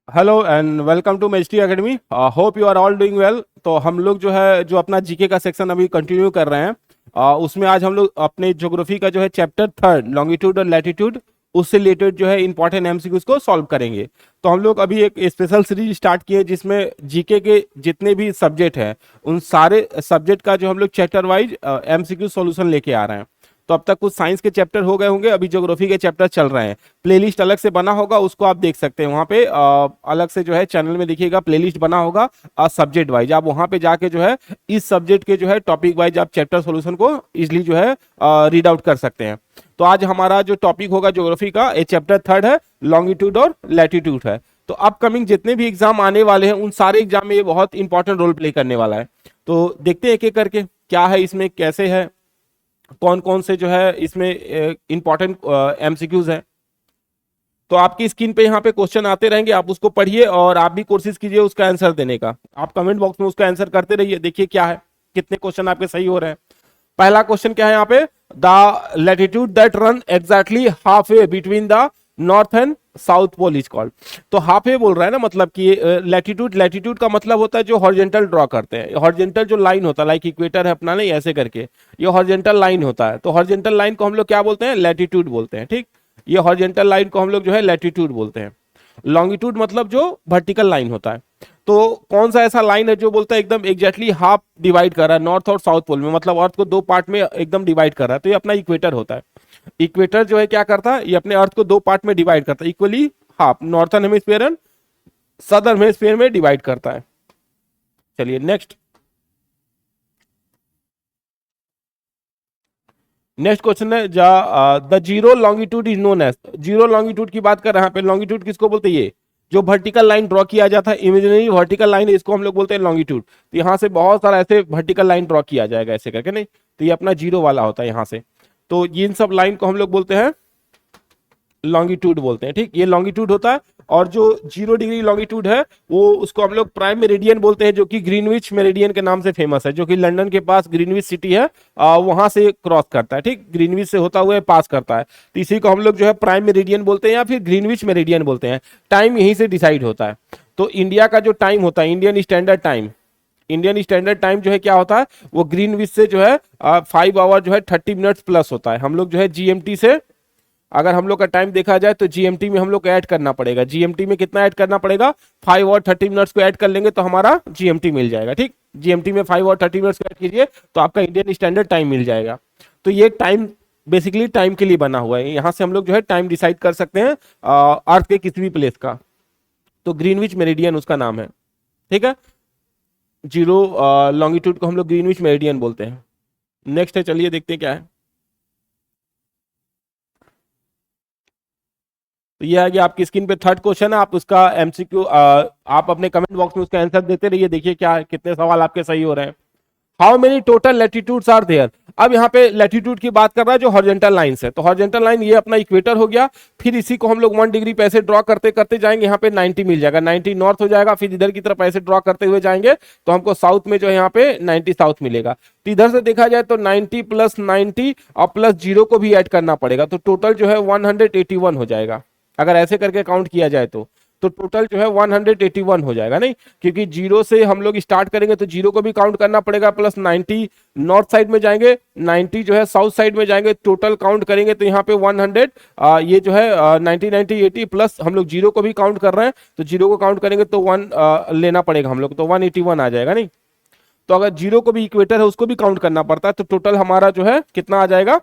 Hello and welcome to majesty academy. Hope you are all doing well. तो हम लोग जो है जो अपना जीके का सेक्शन अभी कंटिन्यू कर रहे हैं। उसमें आज हम लोग अपने ज्योग्राफी का जो है चैप्टर थर्ड लॉन्गिट्यूड और लैटिट्यूड उससे रिलेटेड जो है इंपॉर्टेंट एमसीक्यूज को सॉल्व करेंगे। तो हम लोग अभी एक स्पेशल सीरीज स्टार्ट किए जिसमें जीके के जितने भी सब्जेक्ट हैं उन सारे सब्जेक्ट का जो हम लोग चैप्टर वाइज एमसीक्यू सॉल्यूशन लेके आ रहे हैं। तो अब तक कुछ साइंस के चैप्टर हो गए होंगे, अभी ज्योग्राफी के चैप्टर चल रहे हैं। प्लेलिस्ट अलग से बना होगा, उसको आप देख सकते हैं वहां पे अलग से जो है चैनल में देखिएगा प्लेलिस्ट बना होगा सब्जेक्ट वाइज। आप वहां पे जाके जो है इस सब्जेक्ट के जो है टॉपिक वाइज आप चैप्टर सॉल्यूशन को इजिली जो है रीड आउट कर सकते हैं। तो आज हमारा जो टॉपिक होगा ज्योग्राफी का ये चैप्टर थर्ड है, लॉन्गिट्यूड और लैटिट्यूड है। तो अपकमिंग जितने भी एग्जाम आने वाले हैं उन सारे एग्जाम में ये बहुत इंपॉर्टेंट रोल प्ले करने वाला है। तो देखते हैं एक एक करके क्या है इसमें, कैसे है, कौन कौन से जो है इसमें इंपॉर्टेंट एमसीक्यूज हैं। तो आपकी स्क्रीन पे यहाँ पे क्वेश्चन आते रहेंगे, आप उसको पढ़िए और आप भी कोशिश कीजिए उसका आंसर देने का। आप कमेंट बॉक्स में उसका आंसर करते रहिए, देखिए क्या है, कितने क्वेश्चन आपके सही हो रहे हैं। पहला क्वेश्चन क्या है यहाँ पे, the latitude that run exactly half way between the north and south pole is called. तो हाफ वे बोल रहा है ना, मतलब कि लैटिट्यूड, लैटिट्यूड का मतलब होता है जो हॉरिजेंटल ड्रॉ करते हैं, हॉरिजेंटल जो लाइन होता है, लाइक इक्वेटर है अपना, नहीं ऐसे करके ये हॉरिजेंटल लाइन होता है। तो हॉरिजेंटल लाइन को हम लोग क्या बोलते हैं, लैटिट्यूड बोलते हैं। ठीक, ये हॉरिजेंटल लाइन को हम लोग जो है लैटिट्यूड बोलते हैं। लॉन्गिट्यूड मतलब जो वर्टिकल लाइन होता है। तो कौन सा ऐसा लाइन है जो बोलता है एकदम एग्जैक्टली हाफ डिवाइड कर रहा है नॉर्थ और साउथ पोल में, मतलब अर्थ को दो पार्ट में एकदम डिवाइड कर रहा है, तो ये अपना इक्वेटर होता है। इक्वेटर जो है क्या करता है, ये अपने अर्थ को दो पार्ट में डिवाइड करता है equally, half northern hemisphere and southern hemisphere में डिवाइड करता है। चलिए नेक्स्ट, नेक्स्ट क्वेश्चन है जा the zero longitude is known as. Zero longitude की बात कर रहे हैं यहाँ पे, लॉन्गिट्यूड किसको बोलते हैं, ये जो वर्टिकल लाइन ड्रॉ किया जाता है, इमेजिनरी वर्टिकल लाइन, इसको हम लोग बोलते हैं लॉन्गिट्यूड। तो यहाँ से बहुत सारा ऐसे वर्टिकल लाइन ड्रॉ किया जाएगा ऐसे करके, नहीं तो ये अपना जीरो वाला होता है यहाँ से। तो इन सब लाइन को हम लोग बोलते हैं लॉन्गिट्यूड बोलते हैं। ठीक, ये लॉन्गिट्यूड होता है। और जो 0 डिग्री लॉन्गिट्यूड है वो उसको हम लोग प्राइम मेरिडियन बोलते हैं, जो कि ग्रीनविच मेरिडियन के नाम से फेमस है, जो कि लंदन के पास ग्रीनविच सिटी है वहां से क्रॉस करता है। ठीक, ग्रीनविच से होता हुआ पास करता है, तो इसी को हम लोग जो है प्राइम मेरिडियन बोलते हैं या फिर ग्रीनविच मेरिडियन बोलते हैं। टाइम यहीं से डिसाइड होता है। तो इंडिया का जो टाइम होता है, Indian standard time, Indian standard time जो है क्या होता है, वो ग्रीनविच से जो है 5 आवर जो है 30 मिनट्स प्लस होता है। हम लोग जो है जीएमटी से, अगर हम लोग का टाइम देखा जाए तो जीएमटी में हम लोग को ऐड करना पड़ेगा। जीएमटी में कितना ऐड करना पड़ेगा, 5 और 30 मिनट्स को ऐड कर लेंगे तो हमारा जीएमटी मिल जाएगा। ठीक, जीएमटी में 5 और 30 मिनट्स को ऐड कीजिए तो आपका इंडियन स्टैंडर्ड टाइम मिल जाएगा। तो ये टाइम बेसिकली टाइम के लिए बना हुआ है, यहाँ से हम लोग जो है टाइम डिसाइड कर सकते हैं अर्थ के किसी भी प्लेस का। तो ग्रीनविच मेरिडियन उसका नाम है। ठीक है, जीरो लॉन्गिट्यूड को हम लोग ग्रीनविच मेरिडियन बोलते हैं। नेक्स्ट है, चलिए देखते हैं क्या है। तो ये है कि आपकी स्क्रीन पे थर्ड क्वेश्चन है, आप उसका एमसीक्यू आप अपने कमेंट बॉक्स में उसका आंसर देते रहिए, देखिए क्या है, कितने सवाल आपके सही हो रहे हैं। How many total latitudes are there. अब यहाँ पे लैटिट्यूड की बात कर रहा है जो हॉरिजॉन्टल लाइन है, तो हॉरिजॉन्टल लाइन ये अपना इक्वेटर हो गया। फिर इसी को हम लोग 1 डिग्री पे ऐसे ड्रॉ करते करते जाएंगे, यहाँ पे 90 मिल जाएगा, 90 नॉर्थ हो जाएगा। फिर इधर की तरफ ऐसे ड्रॉ करते हुए जाएंगे तो हमको साउथ में जो है यहाँ पे 90 साउथ मिलेगा। तो इधर से देखा जाए तो 90 प्लस 90 और प्लस 0 को भी ऐड करना पड़ेगा, तो टोटल जो है 181 हो जाएगा। अगर ऐसे करके काउंट किया जाए तो टोटल जो है 181 हो जाएगा, नहीं क्योंकि जीरो से हम लोग स्टार्ट करेंगे तो जीरो को भी काउंट करना पड़ेगा, प्लस 90 नॉर्थ साइड में जाएंगे, 90 जो है साउथ साइड में जाएंगे, टोटल काउंट करेंगे तो यहाँ पे 100 ये जो है 90 90 80 प्लस हम लोग जीरो को भी काउंट कर रहे हैं, तो जीरो को काउंट करेंगे तो 1 लेना पड़ेगा हम लोग, तो 181 आ जाएगा। नहीं तो अगर जीरो को भी इक्वेटर है उसको भी काउंट करना पड़ता है, तो टोटल हमारा जो है कितना आ जाएगा,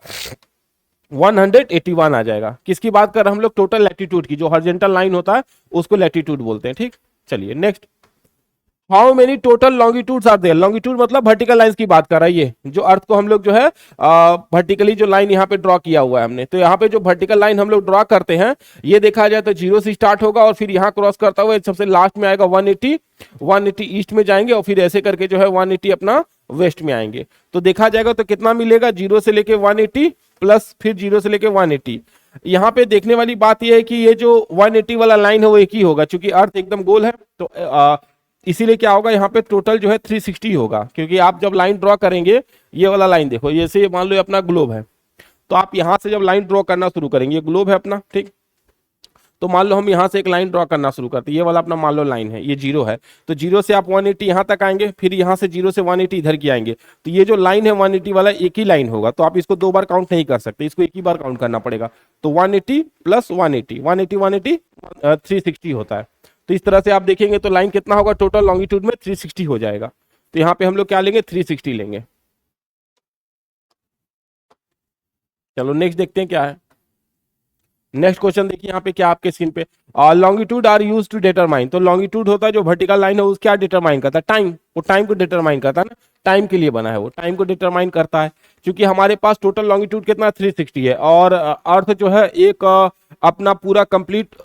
181 आ जाएगा। किसकी बात कर रहे हैं हम लोग, टोटल लैटिट्यूड की, जो हॉरिजॉन्टल लाइन होता है उसको लैटिट्यूड बोलते हैं। ठीक, चलिए next, how many total longitudes are there. Longitude मतलब वर्टिकल लाइंस की बात कर रहा है, ये जो अर्थ को हम लोग जो है वर्टिकली जो लाइन यहाँ पे ड्रॉ किया हुआ है हमने, तो यहाँ पे जो वर्टिकल लाइन हम लोग ड्रॉ करते हैं ये देखा जाए तो जीरो से स्टार्ट होगा और फिर यहाँ क्रॉस करता हुआ सबसे लास्ट में आएगा 180 ईस्ट में जाएंगे और फिर ऐसे करके जो है 180 अपना वेस्ट में आएंगे। तो देखा जाएगा तो कितना मिलेगा, जीरो से लेके 180 प्लस फिर जीरो से लेके 180। यहाँ पे देखने वाली बात यह है कि ये जो 180 वाला लाइन है वो एक ही होगा, क्योंकि अर्थ एकदम गोल है, तो इसीलिए क्या होगा यहाँ पे टोटल जो है 360 होगा। क्योंकि आप जब लाइन ड्रॉ करेंगे, ये वाला लाइन देखो, जैसे मान लो ये अपना ग्लोब है, तो आप यहां से जब लाइन ड्रॉ करना शुरू करेंगे, ये ग्लोब है अपना, ठीक, तो मान लो हम यहाँ से एक लाइन ड्रॉ करना शुरू करते हैं, ये वाला अपना मान लो लाइन है, ये जीरो है, तो जीरो से आप 180 यहाँ तक आएंगे, फिर यहाँ से जीरो से 180 इधर की आएंगे, तो ये जो लाइन है 180 वाला एक ही लाइन होगा, तो आप इसको दो बार काउंट नहीं कर सकते, इसको एक ही बार काउंट करना पड़ेगा। तो 180 प्लस 180 180 180 360 होता है। तो इस तरह से आप देखेंगे तो लाइन कितना होगा टोटल लॉन्गिट्यूड में 360 हो जाएगा। तो यहाँ पे हम लोग क्या लेंगे 360 लेंगे। चलो नेक्स्ट देखते हैं क्या है। नेक्स्ट क्वेश्चन देखिए यहाँ पे क्या आपके स्क्रीन पे, longitude are use to determine. तो लॉन्गिट्यूड होता है जो वर्टिकल लाइन है, उस क्या डिटरमाइन करता है, टाइम, वो टाइम को डिटरमाइन करता है ना, टाइम के लिए बना है, वो टाइम को डिटरमाइन करता है। क्योंकि हमारे पास टोटल लॉन्गिट्यूड कितना 360 है, और अर्थ जो है एक अपना पूरा कंप्लीट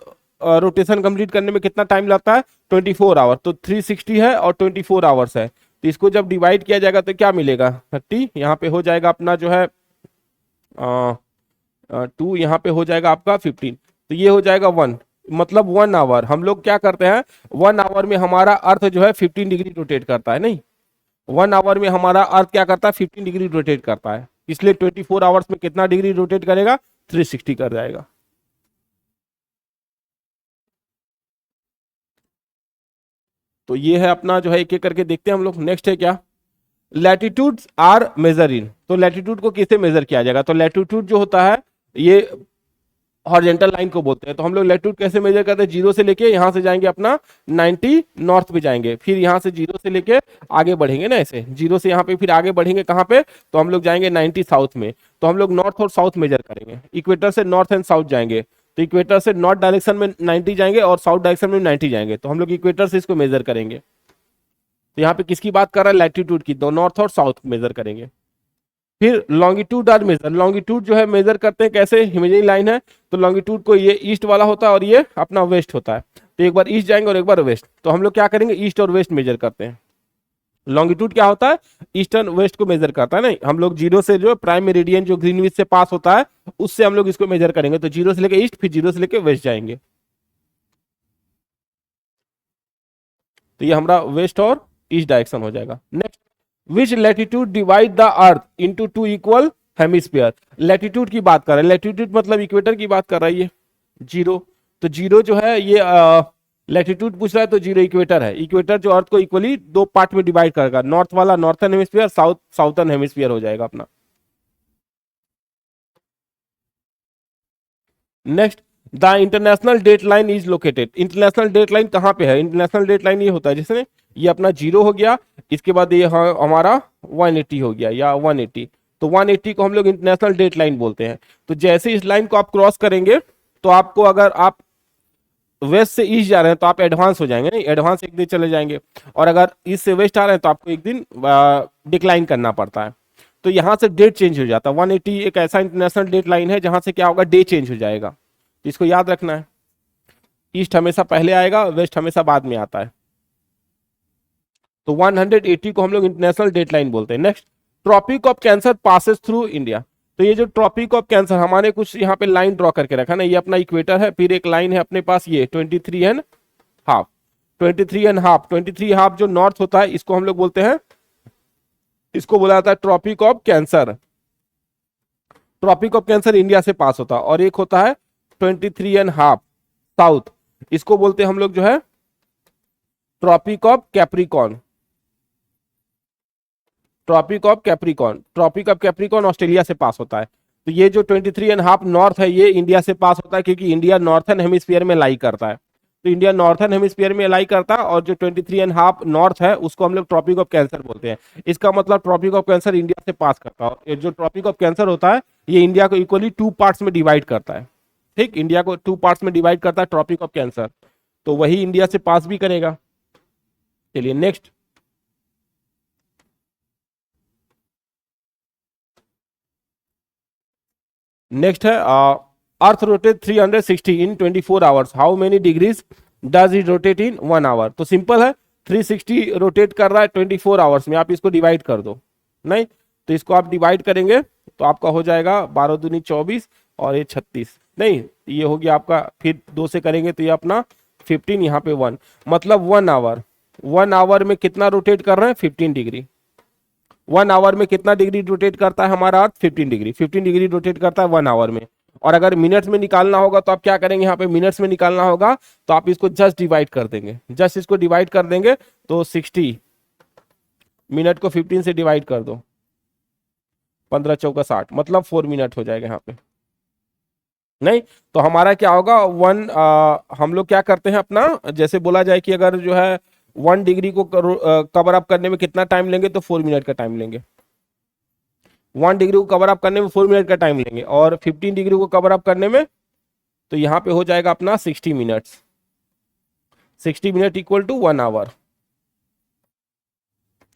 रोटेशन कंप्लीट करने में कितना टाइम लगता है 24 आवर, तो 360 है और 24 आवर्स है, तो इसको जब डिवाइड किया जाएगा तो क्या मिलेगा 30, यहाँ पे हो जाएगा अपना जो है 2, यहाँ पे हो जाएगा आपका 15, तो ये हो जाएगा 1, मतलब 1 आवर। हम लोग क्या करते हैं 1 आवर में हमारा अर्थ जो है 15 डिग्री रोटेट करता है, नहीं 1 आवर में हमारा अर्थ क्या करता है 15 डिग्री रोटेट करता है, इसलिए 24 आवर्स में कितना डिग्री रोटेट करेगा 360 कर जाएगा। तो ये है अपना जो है एक एक करके देखते हैं हम लोग। नेक्स्ट है क्या, लैटिट्यूड्स आर मेजर इन। तो लैटिट्यूड को किससे मेजर किया जाएगा, तो लैटिट्यूड जो होता है ये हॉरिजॉन्टल लाइन को बोलते हैं। तो हम लोग लैटिट्यूड कैसे मेजर करते हैं, जीरो से लेके यहाँ से जाएंगे अपना 90 नॉर्थ पे जाएंगे, फिर यहाँ से जीरो से लेके आगे बढ़ेंगे ना, ऐसे जीरो से यहाँ पे फिर आगे बढ़ेंगे कहाँ पे, तो हम लोग जाएंगे 90 साउथ में। तो हम लोग नॉर्थ और साउथ मेजर करेंगे, इक्वेटर से नॉर्थ एंड साउथ जाएंगे, तो इक्वेटर से नॉर्थ डायरेक्शन में 90 जाएंगे और साउथ डायरेक्शन में 90 जाएंगे, तो हम लोग इक्वेटर से इसको मेजर करेंगे। तो यहाँ पे किसकी बात कर रहा है, लैटिट्यूड की, तो नॉर्थ और साउथ मेजर करेंगे। फिर लॉन्गिट्यूड आर मेजर, लॉन्गिट्यूड जो है मेजर करते हैं कैसे, इमेजिनरी लाइन है, तो लॉन्गिट्यूड को ये ईस्ट वाला होता है और ये अपना वेस्ट होता है, तो एक बार ईस्ट जाएंगे और एक बार वेस्ट, तो हम लोग क्या करेंगे ईस्ट और वेस्ट मेजर करते हैं। लॉन्गिट्यूड क्या होता है, ईस्ट एंड वेस्ट को मेजर करता है, नहीं हम लोग जीरो से जो प्राइम मेरिडियन जो ग्रीनविच से पास होता है उससे हम लोग इसको मेजर करेंगे, तो जीरो से लेके ईस्ट फिर जीरो से लेके वेस्ट जाएंगे, तो ये हमारा वेस्ट और ईस्ट डायरेक्शन हो जाएगा। Next, which latitude divide the earth into 2 equal hemisphere. Latitude की बात कर रहे हैं, लैटिट्यूड मतलब इक्वेटर की बात कर रही है, जीरो, तो जीरो जो है ये लैटिट्यूड पूछ रहा है, तो जीरो इक्वेटर है, इक्वेटर जो अर्थ को इक्वली दो पार्ट में डिवाइड करेगा, नॉर्थ वाला northern hemisphere, south southern hemisphere हो जाएगा अपना। Next, the international date line is located. International date line कहाँ पे है, इंटरनेशनल डेट लाइन ये होता है जैसे ये अपना जीरो हो गया, इसके बाद ये हमारा 180 हो गया या 180, तो 180 को हम लोग इंटरनेशनल डेट लाइन बोलते हैं। तो जैसे इस लाइन को आप क्रॉस करेंगे तो आपको, अगर आप वेस्ट से ईस्ट जा रहे हैं तो आप एडवांस हो जाएंगे, नहीं एडवांस एक दिन चले जाएंगे, और अगर ईस्ट से वेस्ट आ रहे हैं तो आपको एक दिन डिक्लाइन करना पड़ता है। तो यहाँ से डेट चेंज हो जाता है, 180 एक ऐसा इंटरनेशनल डेट लाइन है जहां से क्या होगा डे चेंज हो जाएगा, तो इसको याद रखना है, ईस्ट हमेशा पहले आएगा, वेस्ट हमेशा बाद में आता है। तो 180 को हम लोग इंटरनेशनल डेट लाइन बोलते हैं। Next, tropic of cancer passes through India. तो ये जो ट्रॉपिक ऑफ कैंसर, हमारे कुछ यहाँ पे लाइन ड्रॉ करके रखा ना, ये अपना इक्वेटर है, फिर एक लाइन है अपने पास ये 23.5, 23.5, 23.5 जो नॉर्थ होता है इसको हम लोग बोलते हैं, इसको बोला जाता है tropic of cancer. Tropic of cancer India से पास होता है, और एक होता है 23.5 साउथ, इसको बोलते हैं हम लोग जो है tropic of capricorn. Tropic of capricorn, tropic of capricorn Australia से पास होता है। तो ये जो 23.5 नॉर्थ है ये इंडिया से पास होता है, क्योंकि इंडिया नॉर्थर्न हेमिस्फीयर में लाई करता है, तो इंडिया नॉर्थर्न हेमिस्फीयर में लाई करता है, और जो 23.5 नॉर्थ है उसको हम लोग ट्रॉपिक ऑफ कैंसर बोलते हैं। इसका मतलब ट्रॉपिक ऑफ कैंसर इंडिया से पास करता है, जो ट्रॉपिक ऑफ कैंसर होता है ये इंडिया को इक्वली 2 पार्ट्स में डिवाइड करता है, ठीक, इंडिया को 2 पार्ट्स में डिवाइड करता है ट्रॉपिक ऑफ कैंसर, तो वही इंडिया से पास भी करेगा। चलिए नेक्स्ट, नेक्स्ट है earth rotate 360 in 24 hours, how many degrees does it rotate in 1 hour. तो सिंपल है, 360 रोटेट कर रहा है 24 आवर्स में, आप इसको डिवाइड कर दो, नहीं तो इसको आप डिवाइड करेंगे तो आपका हो जाएगा 12 दूनी 24 और ये 36, नहीं ये हो गया आपका, फिर 2 से करेंगे तो ये अपना 15, यहाँ पे 1, मतलब 1 आवर, 1 आवर में कितना रोटेट कर रहे हैं 15 डिग्री। 1 आवर में कितना डिग्री रोटेट करता है हमारा अर्थ 15 डिग्री, 15 डिग्री रोटेट करता है 1 आवर में, और अगर मिनट्स में निकालना होगा तो आप क्या करेंगे, यहाँ पे मिनट्स में निकालना होगा तो आप इसको जस्ट डिवाइड कर देंगे, जस्ट इसको डिवाइड कर देंगे तो 60 मिनट को 15 से डिवाइड कर दो, 15 चौका 60, मतलब 4 मिनट हो जाएगा यहाँ पे। नहीं तो हमारा क्या होगा हम लोग क्या करते हैं अपना, जैसे बोला जाए कि अगर जो है 1 डिग्री को कवर अप करने में कितना टाइम लेंगे तो 4 मिनट का टाइम लेंगे। 1 डिग्री को कवर अप करने में 4 मिनट का टाइम लेंगे, और 15 डिग्री को कवर अप करने में तो यहाँ पे हो जाएगा अपना 60 minutes, 60 minute equal to 1 hour.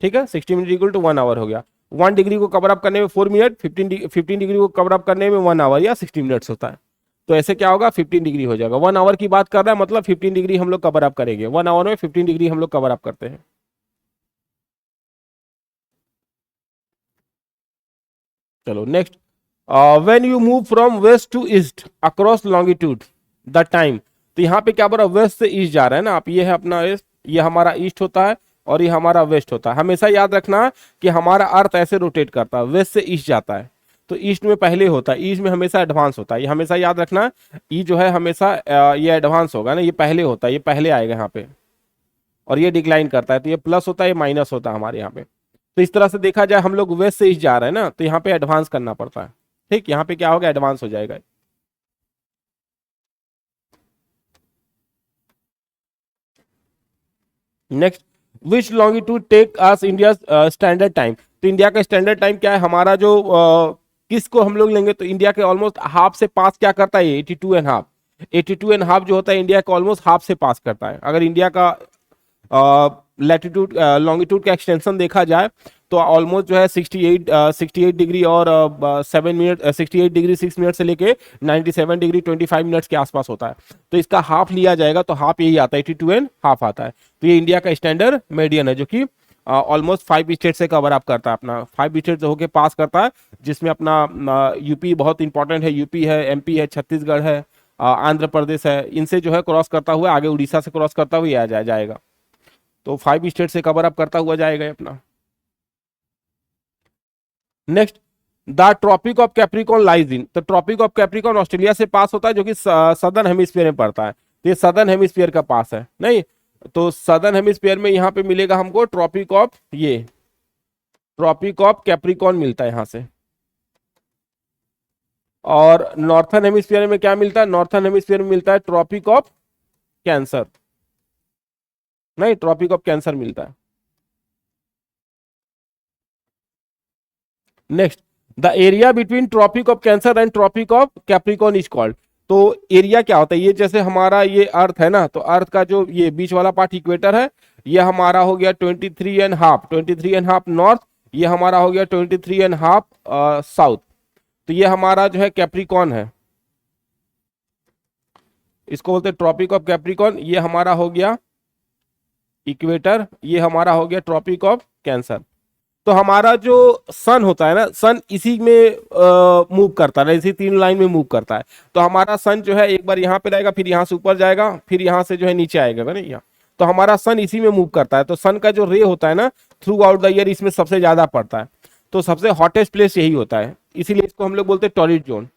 ठीक है, 60 मिनट इक्वल टू 1 आवर हो गया। 1 डिग्री को कवर अप करने में 4 मिनट, 15 डिग्री को कवर अप करने में 1 आवर या 60 मिनट्स होता है। तो ऐसे क्या होगा, 15 डिग्री हो जाएगा। 1 आवर की बात कर रहा है, मतलब 15 डिग्री हम लोग कवर अप करेंगे। 1 आवर में 15 डिग्री हम लोग कवर अप करते हैं। चलो next, when you move from west to east across longitude the time. तो यहाँ पे क्या बोला, वेस्ट से ईस्ट जा रहा है ना आप, ये है अपना वेस्ट, ये हमारा ईस्ट होता है और ये हमारा वेस्ट होता है। हमेशा याद रखना कि हमारा अर्थ ऐसे रोटेट करता है, वेस्ट से ईस्ट जाता है तो ईस्ट में पहले होता है, ईस्ट में हमेशा एडवांस होता है। ये हमेशा याद रखना, ई जो है हमेशा ये एडवांस होगा ना, ये पहले होता है, ये पहले आएगा यहाँ पे, और ये डिक्लाइन करता है, तो ये प्लस होता है, ये माइनस होता है हमारे यहाँ पे। तो इस तरह से देखा जाए, हम लोग वेस्ट से ईस्ट जा रहे हैं ना, तो यहाँ पे एडवांस करना पड़ता है। ठीक, यहाँ पे क्या होगा, एडवांस हो जाएगा। Next, which longitude take us India standard time. तो इंडिया का स्टैंडर्ड टाइम क्या है, हमारा जो किसको हम लोग लेंगे, तो इंडिया के ऑलमोस्ट हाफ से पास क्या करता है, 82.5। 82.5 जो होता है इंडिया का ऑलमोस्ट हाफ से पास करता है। अगर इंडिया का लैटिट्यूड लॉन्गिट्यूड का एक्सटेंशन देखा जाए तो ऑलमोस्ट जो है 68 डिग्री और 7 मिनट, 68 डिग्री 6 मिनट से लेके 97 डिग्री 25 मिनट्स के आसपास होता है। तो इसका हाफ लिया जाएगा तो हाफ यही आता है, 82.5 आता है। तो ये इंडिया का स्टैंडर्ड मीडियन है, जो कि ऑलमोस्ट 5 स्टेट से कवर अप करता है, अपना 5 स्टेट होके पास करता है, जिसमें अपना यूपी बहुत इंपॉर्टेंट है, यूपी है, एमपी है, छत्तीसगढ़ है, आंध्र प्रदेश है, इनसे जो है क्रॉस करता हुआ आगे उड़ीसा से क्रॉस करता हुआ जाएगा। तो 5 स्टेट से कवर अप करता हुआ जाएगा अपना। Next, the tropic of capricorn lies in. तो ट्रॉपिक ऑफ कैप्रिकॉन ऑस्ट्रेलिया से पास होता है, जो कि सदर्न हेमिस्फीयर में पड़ता है। तो ये सदर्न हेमिस्फीयर का पास है नहीं, तो सदर्न हेमिस्फीयर में यहाँ पे मिलेगा हमको ट्रॉपिक ऑफ, ये ट्रॉपिक ऑफ कैप्रिकॉन मिलता है यहाँ से। और नॉर्थन हेमिस्फीयर में क्या मिलता है, नॉर्थन हेमिस्फीयर में मिलता है ट्रॉपिक ऑफ कैंसर, नहीं ट्रॉपिक ऑफ कैंसर मिलता है। Next, the area between tropic of cancer and tropic of capricorn is called. तो एरिया क्या होता है, ये जैसे हमारा ये अर्थ है ना, तो अर्थ का जो ये बीच वाला पार्ट इक्वेटर है, ये हमारा हो गया 23.5 नॉर्थ, ये हमारा हो गया 23.5 साउथ। तो ये हमारा जो है कैप्रिकॉन है, इसको बोलते हैं ट्रॉपिक ऑफ कैप्रिकॉन। ये हमारा हो गया इक्वेटर, ये हमारा हो गया ट्रॉपिक ऑफ कैंसर। तो हमारा जो सन होता है ना, सन इसी में मूव करता है, इसी 3 लाइन में मूव करता है। तो हमारा सन जो है एक बार यहाँ पे रहेगा, फिर यहाँ से ऊपर जाएगा, फिर यहाँ से जो है नीचे आएगा ना यहाँ। तो हमारा सन इसी में मूव करता है। तो सन का जो रे होता है ना, थ्रू आउट द ईयर इसमें सबसे ज्यादा पड़ता है। तो सबसे हॉटेस्ट प्लेस यही होता है, इसीलिए इसको हम लोग बोलते हैं टॉरिड जोन।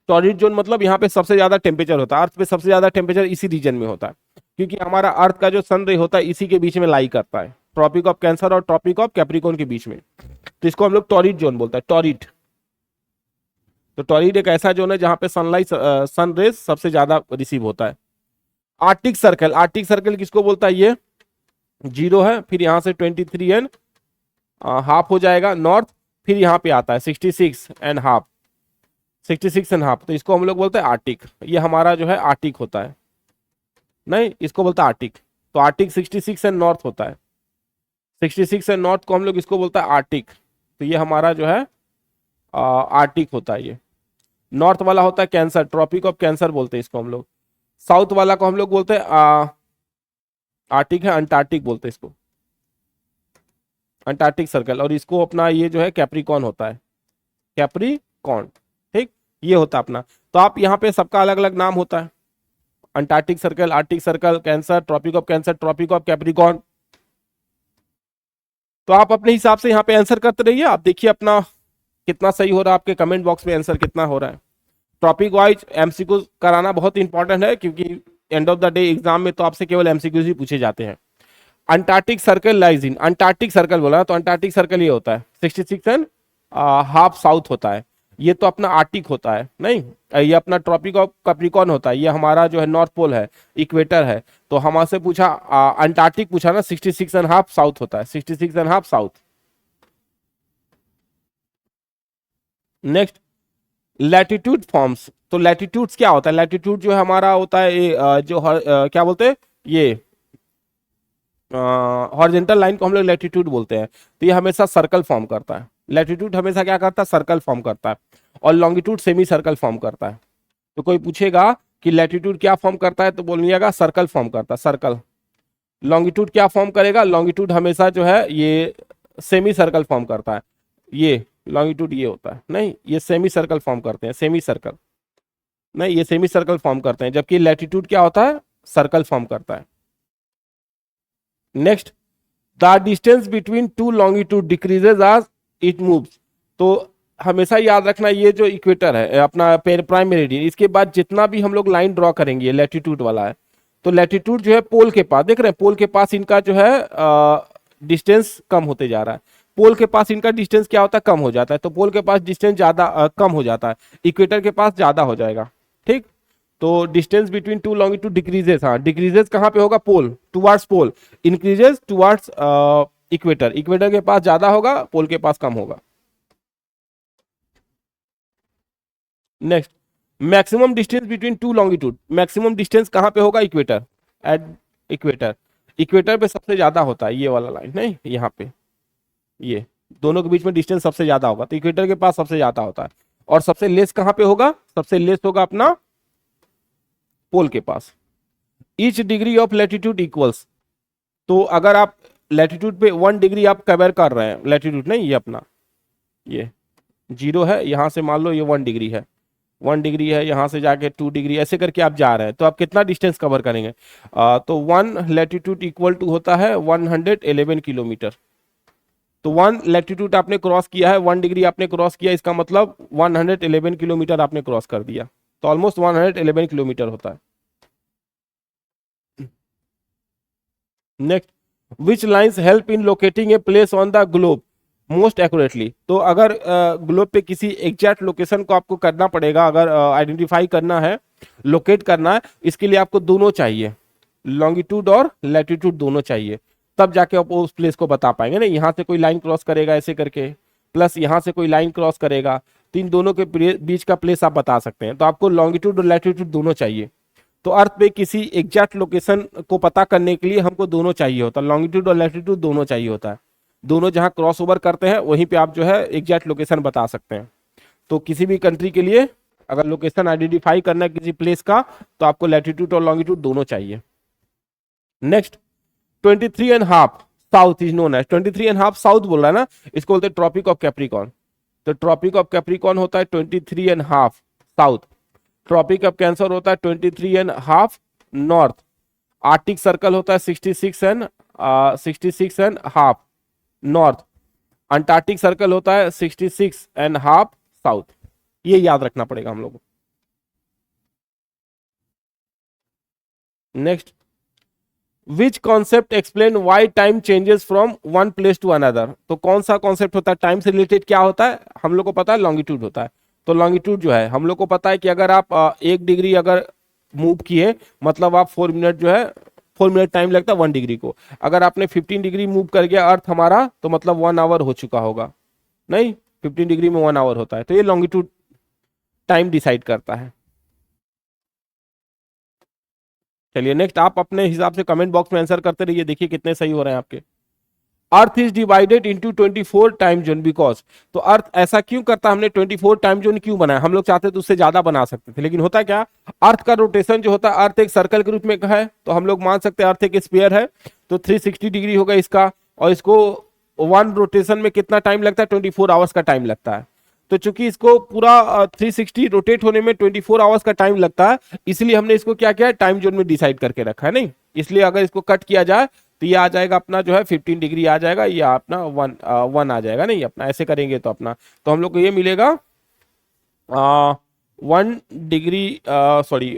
टॉरिड जोन मतलब यहाँ पे सबसे ज्यादा टेम्परेचर होता है, अर्थ पे सबसे ज्यादा टेम्परेचर इसी रीजन में होता है, क्योंकि हमारा अर्थ का जो सन रे होता है इसी के बीच में लाई करता है, ट्रॉपिक ऑफ कैंसर और ट्रॉपिक ऑफ कैप्रिकॉन के बीच में। तो इसको हम लोग टॉरिड जोन बोलते हैं, टॉरिड। तो टॉरिड एक ऐसा जोन है जहां पे सनलाइट, सन रेज सबसे ज्यादा रिसीव होता है। आर्टिक सर्कल, आर्टिक सर्कल किसको बोलता है, ये 0 है, फिर यहाँ से 23.5 हो जाएगा नॉर्थ, फिर यहाँ पे आता है 66.5, 66.5। तो इसको हम लोग बोलते हैं आर्टिक। ये हमारा जो है आर्टिक होता है, नहीं इसको बोलता है आर्टिक। तो आर्टिक 66 एंड नॉर्थ होता है, 66 एंड नॉर्थ को हम लोग इसको बोलता है आर्टिक। तो ये हमारा जो है आर्टिक होता है। ये नॉर्थ वाला होता है कैंसर, ट्रॉपिक ऑफ कैंसर बोलते हैं इसको हम लोग। साउथ वाला को हम लोग बोलते हैं आर्टिक है, अंटार्कटिक बोलते हैं इसको, अंटार्कटिक सर्कल। और इसको अपना ये जो है कैप्रिकॉन होता है, कैप्रिकॉन। ठीक, ये होता है अपना। तो आप यहाँ पे सबका अलग अलग नाम होता है, antarctic circle, arctic circle, cancer, tropic of cancer, tropic of capricorn. तो आप अपने हिसाब से यहाँ पे आंसर करते रहिए, आप देखिए अपना कितना सही हो रहा है, आपके कमेंट बॉक्स में आंसर कितना हो रहा है। टॉपिक वाइज एमसीक्यू कराना बहुत इंपॉर्टेंट है, क्योंकि end of the day exam में तो आपसे केवल एमसीक्यूज ही पूछे जाते हैं। Antarctic circle lies in, Antarctic circle बोला तो अंटार्कटिक सर्कल ये होता है 66 एंड हाफ साउथ होता है। ये तो अपना आर्टिक होता है, नहीं ये अपना ट्रॉपिक ऑफ कैप्रिकॉर्न होता है, ये हमारा जो है नॉर्थ पोल है, इक्वेटर है। तो हमसे पूछा अंटार्कटिक पूछा ना, 66 एंड हाफ साउथ होता है, 66 and half south. Next latitude forms, तो लैटिट्यूड्स क्या होता है? लैटिट्यूड जो है हमारा होता है जो क्या बोलते हैं, ये हॉरिजॉन्टल लाइन को हम लोग लैटिट्यूड बोलते हैं। तो ये हमेशा सर्कल फॉर्म करता है, लैटिट्यूड हमेशा क्या करता है, सर्कल फॉर्म करता है, और लॉन्गिट्यूड सेमी सर्कल फॉर्म करता है। तो कोई पूछेगा कि लैटिट्यूड क्या फॉर्म करता है, तो बोलिएगा सर्कल फॉर्म करता है, सर्कल। लॉन्गिट्यूड क्या फॉर्म करेगा, लॉन्गिट्यूड हमेशा जो है ये सेमी सर्कल फॉर्म करता है। ये लॉन्गिट्यूड ये होता है, नहीं ये सेमी सर्कल फॉर्म करते हैं, सेमी सर्कल, नहीं ये सेमी सर्कल फॉर्म करते हैं, जबकि लैटिट्यूड क्या होता है, सर्कल फॉर्म करता है। Next the distance between two longitude decreases as it moves. तो हमेशा याद रखना, ये जो इक्वेटर है अपना प्राइम मेरिडियन, इसके बाद जितना भी हम लोग लाइन ड्रॉ करेंगे लैटिट्यूड वाला है, तो लैटिट्यूड जो है पोल के पास, देख रहे हैं पोल के पास इनका जो है डिस्टेंस कम होते जा रहा है। पोल के पास इनका डिस्टेंस क्या होता है, कम हो जाता है। तो पोल के पास डिस्टेंस ज्यादा कम हो जाता है, इक्वेटर के पास ज्यादा हो जाएगा, ठीक। तो distance between two longitude decreases, हाँ डिक्रीजेस कहाँ पे होगा, पोल, टुवार्ड्स पोल, इंक्रीजेस टुवार्ड्स इक्वेटर, इक्वेटर के पास ज्यादा होगा, पोल के पास कम होगा। Next maximum distance between two longitude, maximum distance कहाँ पे होगा, इक्वेटर, एट इक्वेटर, इक्वेटर पे सबसे ज्यादा होता है ये वाला लाइन, नहीं यहाँ पे ये दोनों के बीच में डिस्टेंस सबसे ज्यादा होगा, तो इक्वेटर के पास सबसे ज्यादा होता है। और सबसे लेस कहाँ पे होगा, सबसे लेस होगा अपना पोल के पास। Each degree of latitude equals, तो अगर आप लैटिट्यूड पे 1 डिग्री आप कवर कर रहे हैं, लैटिट्यूड नहीं ये अपना ये 0 है, यहां से मान लो ये 1 डिग्री है, 1 डिग्री है, यहां से जाके 2 डिग्री, ऐसे करके आप जा रहे हैं, तो आप कितना डिस्टेंस कवर करेंगे? तो 1 लैटिट्यूड इक्वल टू होता है 111 किलोमीटर। तो 1 लैटिट्यूड आपने क्रॉस किया है, 1 डिग्री आपने क्रॉस किया, इसका मतलब 111 किलोमीटर आपने क्रॉस कर दिया, तो ऑलमोस्ट 111 किलोमीटर होता है। Next which lines help in locating a place on the globe most accurately, तो अगर ग्लोब पे किसी एग्जैक्ट लोकेशन को आपको करना पड़ेगा, अगर आइडेंटिफाई करना है, लोकेट करना है, इसके लिए आपको दोनों चाहिए, लॉन्गिट्यूड और लैटिट्यूड दोनों चाहिए, तब जाके आप उस प्लेस को बता पाएंगे ना। यहाँ से कोई लाइन क्रॉस करेगा ऐसे करके, प्लस यहाँ से कोई लाइन क्रॉस करेगा, तो इन दोनों के बीच का प्लेस आप बता सकते हैं। तो आपको लॉन्गिट्यूड और लैटिट्यूड दोनों चाहिए। तो अर्थ पे किसी एग्जैक्ट लोकेशन को पता करने के लिए हमको दोनों चाहिए होता है, लॉन्गिट्यूड और लैटिट्यूड दोनों चाहिए होता है। दोनों जहां क्रॉस ओवर करते हैं वहीं पे आप जो है एग्जैक्ट लोकेशन बता सकते हैं। तो किसी भी कंट्री के लिए अगर लोकेशन आइडेंटिफाई करना है किसी प्लेस का, तो आपको लैटिट्यूड और लॉन्गिट्यूड दोनों चाहिए। Next 23 and half south is known as, 23 and half south बोल रहा है ना, इसको बोलते हैं ट्रॉपिक ऑफ कैप्रिकॉर्न। तो ट्रॉपिक ऑफ कैप्रिकॉर्न होता है 23 and half south, tropic of cancer होता है 23 and half north, arctic circle होता है 66 and half north, antarctic circle होता है 66 एंड हाफ साउथ। ये याद रखना पड़ेगा हम लोगों को। Next which concept explain why time changes from one place to another, तो कौन सा कॉन्सेप्ट होता है टाइम से रिलेटेड, क्या होता है हम लोग को पता है, लॉन्गिट्यूड होता है। तो लॉन्गिट्यूड जो है हम लोग को पता है कि अगर आप 1 डिग्री अगर मूव किए, मतलब आप 4 मिनट जो है 4 मिनट टाइम लगता है 1 डिग्री को। अगर आपने 15 डिग्री मूव कर गया अर्थ हमारा, तो मतलब 1 आवर हो चुका होगा, नहीं 15 डिग्री में 1 आवर होता है। तो ये लॉन्गिट्यूड टाइम डिसाइड करता है। चलिए नेक्स्ट आप अपने हिसाब से कमेंट बॉक्स में आंसर करते रहिए, देखिए कितने सही हो रहे हैं आपके। Earth is divided into 24 time zone because, तो अर्थ ऐसा क्यों करता है, हमने 24 टाइम जोन क्यों बनाया, हम लोग चाहते तो उससे ज्यादा बना सकते थे, लेकिन होता क्या, अर्थ का रोटेशन जो होता है, अर्थ एक सर्कल के रूप में है, तो हम लोग मान सकते हैं अर्थ एक स्फीयर है, तो 360 डिग्री होगा इसका, और इसको 1 रोटेशन में कितना टाइम लगता है, 24 आवर्स का टाइम लगता है। तो चूंकि इसको पूरा 360 रोटेट होने में 24 आवर्स का टाइम लगता है, इसलिए हमने इसको क्या किया, टाइम जोन में डिसाइड करके रखा है, नहीं इसलिए अगर इसको कट किया जाए तो ये आ जाएगा अपना जो है 15 डिग्री आ जाएगा, या अपना 1 आ जाएगा, नहीं अपना ऐसे करेंगे तो अपना, तो हम लोग को ये मिलेगा 1 degree sorry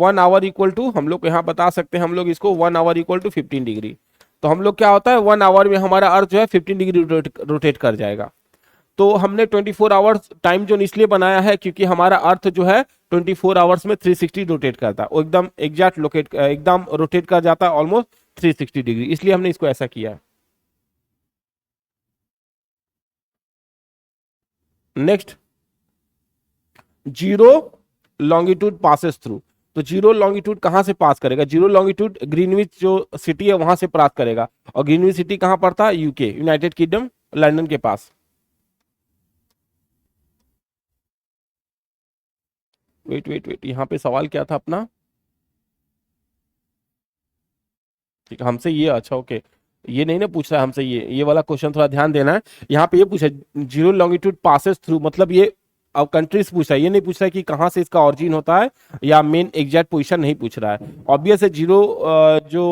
1 hour equal to, हम लोग यहाँ बता सकते हैं हम लोग इसको 1 आवर इक्वल टू 15 डिग्री। तो हम लोग क्या होता है 1 आवर में हमारा अर्थ जो है 15 डिग्री रोटेट कर जाएगा। तो हमने 24 आवर्स टाइम जोन इसलिए बनाया है क्योंकि हमारा अर्थ जो है 24 आवर्स में 360 रोटेट करता है, वो एकदम एग्जैक्ट लोकेट एकदम रोटेट कर जाता है ऑलमोस्ट 360 डिग्री, इसलिए हमने इसको ऐसा किया है। Next, zero longitude passes through. तो जीरो लॉन्गिट्यूड कहां से पास करेगा? जीरो लॉन्गिट्यूड ग्रीनविच जो सिटी है वहां से पास करेगा, और ग्रीनविच सिटी कहां पड़ता है? यूके, यूनाइटेड किंगडम, लंदन के पास। वेट वेट वेट, यहाँ पे सवाल क्या था अपना? ठीक है, हमसे ये, अच्छा ओके, ये नहीं ना पूछ रहा है हमसे, ये वाला क्वेश्चन थोड़ा ध्यान देना है। यहाँ पे ये पूछा जीरो लॉन्गिट्यूड पासेस थ्रू, मतलब ये अब कंट्रीज पूछ रहा है, ये नहीं पूछ रहा है कि कहाँ से इसका ऑरिजिन होता है या मेन एग्जैक्ट पोजीशन नहीं पूछ रहा है। ऑब्वियस है जीरो जो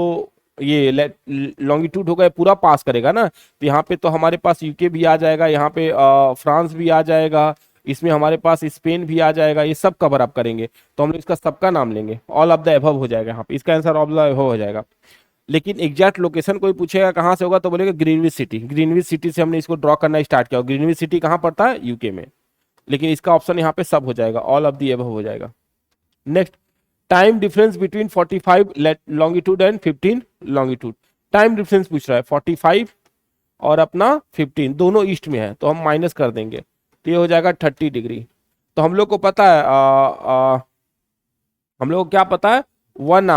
ये लॉन्गिट्यूड होगा ये पूरा पास करेगा ना, तो यहाँ पे तो हमारे पास यूके भी आ जाएगा, यहाँ पे फ्रांस भी आ जाएगा, इसमें हमारे पास स्पेन भी आ जाएगा, ये सब कवर अप करेंगे। तो हम लोग इसका सबका नाम लेंगे, ऑल ऑफ द एबव हो जाएगा यहाँ पे, इसका answer all of the above हो जाएगा। लेकिन एग्जैक्ट लोकेशन कोई पूछेगा कहाँ से होगा तो बोलेगा ग्रीनविच सिटी। ग्रीनविच सिटी से हमने इसको ड्रॉ करना स्टार्ट किया, ग्रीनविच सिटी कहाँ पड़ता है? यूके में। लेकिन इसका ऑप्शन यहाँ पे सब हो जाएगा, ऑल ऑफ दी एबव हो जाएगा। Next, time difference between 45 longitude and 15 longitude. Time difference पूछ रहा है, 45 और अपना 15 दोनों ईस्ट में है, तो हम माइनस कर देंगे, तो ये हो जाएगा 30 डिग्री। तो हम लोग को पता है हम लोग को क्या पता है? 1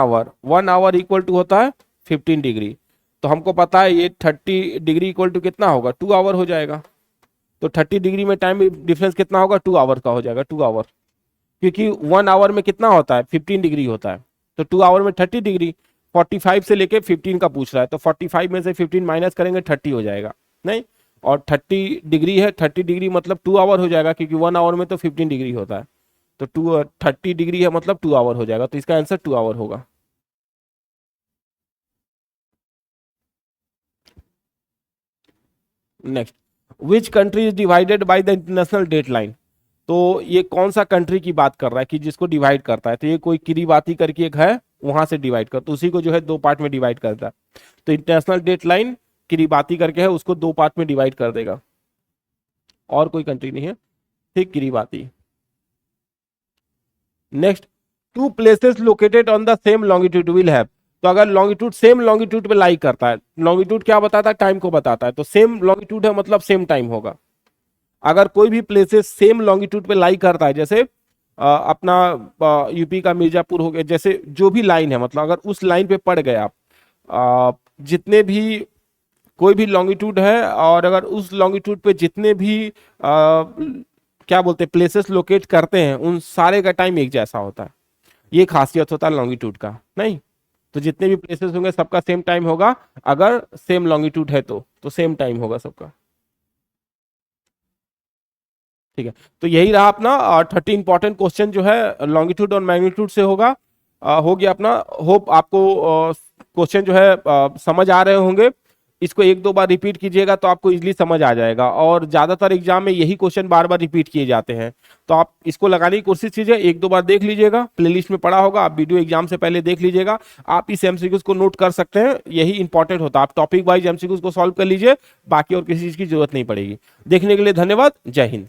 आवर इक्वल टू होता है 15 डिग्री। तो हमको पता है ये 30 डिग्री इक्वल टू कितना होगा? 2 आवर हो जाएगा। तो 30 डिग्री में टाइम डिफरेंस कितना होगा? 2 आवर का हो जाएगा, 2 आवर, क्योंकि 1 आवर में कितना होता है? 15 डिग्री होता है। तो 2 आवर में 30 डिग्री, 45 से लेके 15 का पूछ रहा है, तो 45 में से 15 माइनस करेंगे 30 हो जाएगा, नहीं, और 30 डिग्री है, 30 डिग्री मतलब 2 आवर हो जाएगा, क्योंकि 1 आवर में तो 15 डिग्री होता है। तो 30 डिग्री है मतलब 2 आवर हो जाएगा, तो इसका आंसर 2 आवर होगा। Next, which country is divided by the international date line. तो ये कौन सा कंट्री की बात कर रहा है कि जिसको डिवाइड करता है? तो ये कोई किरीबाती करके एक है, वहां से डिवाइड कर, तो उसी को जो है 2 पार्ट में डिवाइड करता है। तो इंटरनेशनल डेट लाइन किरीबाती करके है, उसको 2 पार्ट में डिवाइड कर देगा, और कोई कंट्री नहीं है, ठीक, Kiribati. Next, two places located on the same longitude will have. तो अगर लॉन्गिट्यूड सेम लॉन्गिट्यूड पे लाई करता है, लॉन्गिट्यूड क्या बताता है? टाइम को बताता है, तो सेम लॉन्गिट्यूड है मतलब सेम टाइम होगा। अगर कोई भी प्लेसेस सेम लॉन्गिट्यूड पे लाई करता है, जैसे अपना यूपी का मिर्जापुर हो गया, जैसे जो भी लाइन है, मतलब अगर उस लाइन पे पड़ गए आप, जितने भी कोई भी लॉन्गिट्यूड है, और अगर उस लॉन्गिट्यूड पे जितने भी क्या बोलते हैं प्लेसेस लोकेट करते हैं, उन सारे का टाइम एक जैसा होता है। ये खासियत होता है लॉन्गिट्यूड का, नहीं, तो जितने भी प्लेसेस होंगे सबका सेम टाइम होगा, अगर सेम लॉन्गिट्यूड है तो सेम टाइम होगा सबका, ठीक है। तो यही रहा अपना 30 इंपॉर्टेंट क्वेश्चन जो है लॉन्गिट्यूड और मैग्नीट्यूड से होगा। हो गया अपना। होप आपको क्वेश्चन जो है समझ आ रहे होंगे। इसको 1-2 बार रिपीट कीजिएगा तो आपको इजीली समझ आ जाएगा, और ज्यादातर एग्जाम में यही क्वेश्चन बार बार रिपीट किए जाते हैं, तो आप इसको लगाने की कोशिश कीजिए। 1-2 बार देख लीजिएगा, प्लेलिस्ट में पड़ा होगा, आप वीडियो एग्जाम से पहले देख लीजिएगा। आप इस एमसीक्यूज को नोट कर सकते हैं, यही इंपॉर्टेंट होता है। आप टॉपिक वाइज एमसीक्यूज को सॉल्व कर लीजिए, बाकी और किसी चीज की जरूरत नहीं पड़ेगी। देखने के लिए धन्यवाद। जय हिंद।